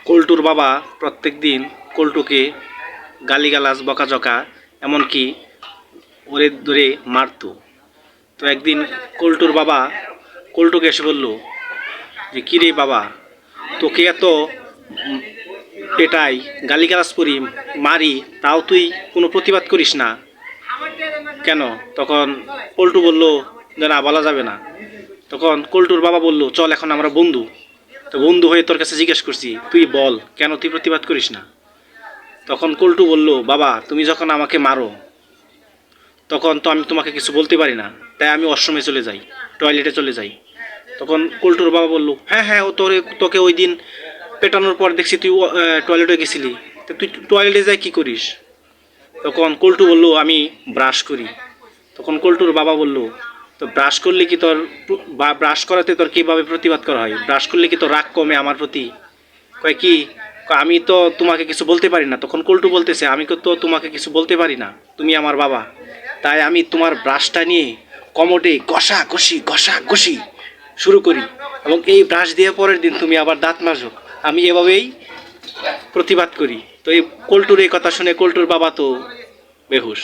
কল্টুর বাবা প্রত্যেক দিন কল্টুকে গালিগালাজ বকাঝকা এমনকি ওরে ধরে মারতো। তো একদিন কল্টুর বাবা কল্টুকে এসে বলল যে কিরে বাবা, তোকে এত পেটাই গালিগালাজ করি মারি, তাও তুই কোনো প্রতিবাদ করিস না কেন? তখন কল্টু বলল যে না, বলা যাবে না। তখন কল্টুর বাবা বলল চল এখন আমরা বন্ধু, তো বন্ধু হয়ে তোর কাছে জিজ্ঞেস করছি, তুই বল কেন তুই প্রতিবাদ করিস না। তখন কল্টু বলল বাবা, তুমি যখন আমাকে মারো তখন তো আমি তোমাকে কিছু বলতে পারি না, তাই আমি ওয়াশরুমে চলে যাই, টয়লেটে চলে যাই। তখন কল্টুর বাবা বলল হ্যাঁ হ্যাঁ, ও তোকে ওই দিন পেটানোর পর দেখছি তুই টয়লেটে গেছিলি, তো তুই টয়লেটে যাই কী করিস? তখন কল্টু বলল আমি ব্রাশ করি। তখন কল্টুর বাবা বলল তো ব্রাশ করলে কি তোর বা ব্রাশ করাতে তোর কীভাবে প্রতিবাদ করা হয়? ব্রাশ করলে কি তোর রাগ কমে আমার প্রতি? কয় কি? আমি তো তোমাকে কিছু বলতে পারি না। তখন কল্টু বলতেছে আমি তো তোমাকে কিছু বলতে পারি না, তুমি আমার বাবা, তাই আমি তোমার ব্রাশটা নিয়ে কমোডে ঘষা ঘষি শুরু করি, এবং এই ব্রাশ দিয়ে পরের দিন তুমি আবার দাঁত মাজো। আমি এভাবেই প্রতিবাদ করি। তো এই কল্টুর এই কথা শুনে কল্টুর বাবা তো বেহুশ।